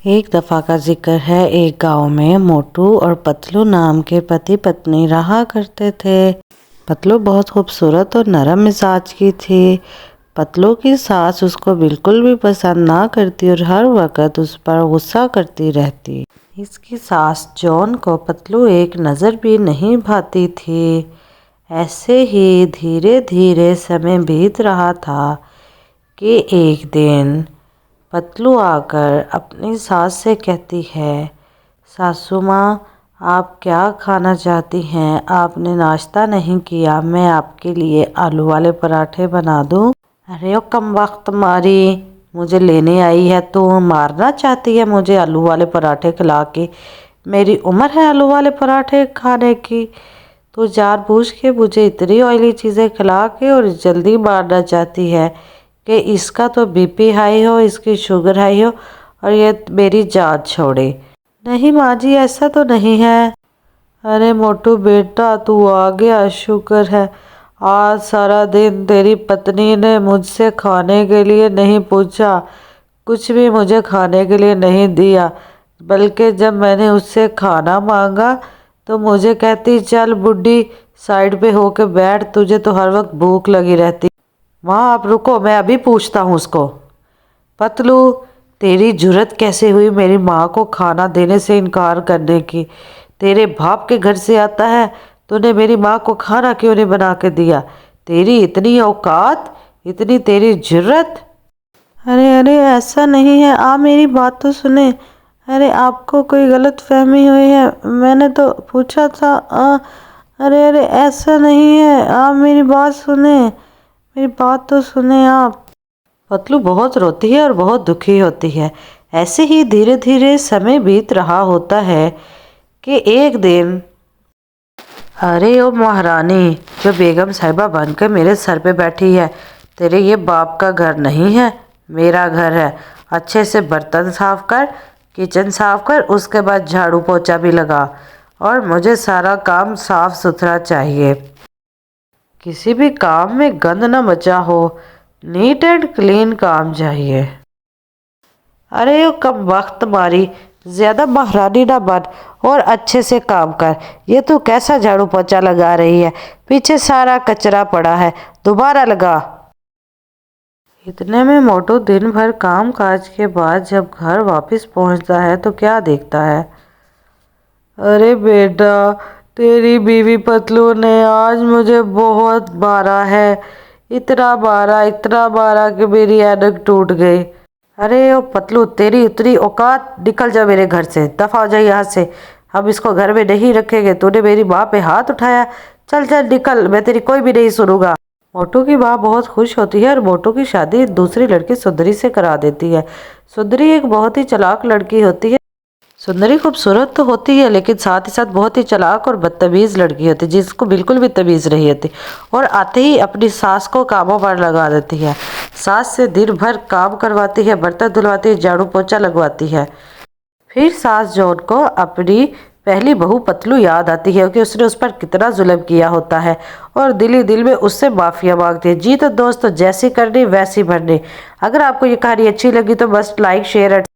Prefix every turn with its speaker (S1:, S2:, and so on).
S1: ایک دفعہ کا ذکر ہے، ایک گاؤں میں موٹو اور پتلو نام کے پتی پتنی رہا کرتے تھے۔ پتلو بہت خوبصورت اور نرم مزاج کی تھی۔ پتلو کی ساس اس کو بالکل بھی پسند نہ کرتی اور ہر وقت اس پر غصہ کرتی رہتی۔ اس کی ساس جون کو پتلو ایک نظر بھی نہیں بھاتی تھی۔ ایسے ہی دھیرے دھیرے سمے بیت رہا تھا کہ ایک دن پتلو آ کر اپنی ساس سے کہتی ہے، ساسو ماں، آپ کیا کھانا چاہتی ہیں؟ آپ نے ناشتہ نہیں کیا، میں آپ کے لیے آلو والے پراٹھے بنا دوں؟ ارے او کم وقت ماری، مجھے لینے آئی ہے تو مارنا چاہتی ہے مجھے آلو والے پراٹھے کھلا کے؟ میری عمر ہے آلو والے پراٹھے کھانے کی؟ تو جان بوجھ کے مجھے اتنی آئلی چیزیں کھلا کے اور جلدی مارنا چاہتی ہے کہ اس کا تو بی پی ہائی ہو، اس کی شوگر ہائی ہو اور یہ میری جان چھوڑے۔ نہیں ماں جی، ایسا تو نہیں ہے۔ ارے موٹو بیٹا، تو آ گیا، شکر ہے۔ آج سارا دن تیری پتنی نے مجھ سے کھانے کے لیے نہیں پوچھا، کچھ بھی مجھے کھانے کے لیے نہیں دیا، بلکہ جب میں نے اس سے کھانا مانگا تو مجھے کہتی، چل بڈھی سائڈ پہ ہو کے بیٹھ، تجھے تو ہر وقت بھوک لگی رہتی۔ ماں آپ رکو، میں ابھی پوچھتا ہوں اس کو۔ پتلو، تیری جرت کیسے ہوئی میری ماں کو کھانا دینے سے انکار کرنے کی؟ تیرے باپ کے گھر سے آتا ہے، تو نے میری ماں کو کھانا کیوں نہیں بنا کے دیا؟ تیری اتنی اوقات، اتنی تیری جرت؟ ارے ایسا نہیں ہے، آپ میری بات تو سنیں۔ ارے آپ کو کوئی غلط فہمی ہوئی ہے، میں نے تو پوچھا تھا۔ ارے ایسا نہیں ہے، آپ میری بات سنیں، میری بات تو سنیں آپ۔ پتلو بہت روتی ہے اور بہت دکھی ہوتی ہے۔ ایسے ہی دھیرے دھیرے سمے بیت رہا ہوتا ہے کہ ایک دن، ارے او مہارانی، جو بیگم صاحبہ بن کے میرے سر پہ بیٹھی ہے، تیرے یہ باپ کا گھر نہیں ہے، میرا گھر ہے۔ اچھے سے برتن صاف کر، کچن صاف کر، اس کے بعد جھاڑو پوچھا بھی لگا، اور مجھے سارا کام صاف ستھرا چاہیے، کسی بھی کام میں گند نہ مچا ہو، نیٹ اینڈ کلین کام چاہیے۔ ارے او کم وقت ماری، زیادہ مہارانی نہ بن اور اچھے سے کام کر۔ یہ تو کیسا جھاڑو پوچھا لگا رہی ہے؟ پیچھے سارا کچرا پڑا ہے، دوبارہ لگا۔ اتنے میں موٹو دن بھر کام کاج کے بعد جب گھر واپس پہنچتا ہے تو کیا دیکھتا ہے؟ ارے بیٹا، تیری بیوی پتلو نے آج مجھے بہت مارا ہے، اتنا مارا کہ میری اینک ٹوٹ گئی۔ ارے او پتلو، تیری اتنی اوقات، نکل جا میرے گھر سے، دفع ہو جا یہاں سے، ہم اس کو گھر میں نہیں رکھیں گے۔ تو نے میری ماں پہ ہاتھ اٹھایا، چل نکل، میں تیری کوئی بھی نہیں سنوں گا۔ موٹو کی ماں بہت خوش ہوتی ہے اور موٹو کی شادی دوسری لڑکی سندری سے کرا دیتی ہے۔ سندری ایک بہت ہی چلاک لڑکی ہوتی ہے۔ سندری خوبصورت تو ہوتی ہے لیکن ساتھ ہی ساتھ بہت ہی چلاک اور بدتمیز لڑکی ہوتی ہے، جس کو بالکل بھی تمیز نہیں ہوتی، اور آتے ہی اپنی ساس کو کاموں پر لگا دیتی ہے۔ ساس سے دن بھر کام کرواتی ہے، برتن دھلواتی ہے، جھاڑو پوچھا لگواتی ہے۔ پھر ساس جون کو اپنی پہلی بہو پتلو یاد آتی ہے کہ اس نے اس پر کتنا ظلم کیا ہوتا ہے، اور دل ہی دل میں اس سے معافیا مانگتی ہے۔ جی تو دوستو، جیسی کرنی ویسی بھرنی۔ اگر آپ کو یہ کہانی اچھی لگی تو بس لائک، شیئر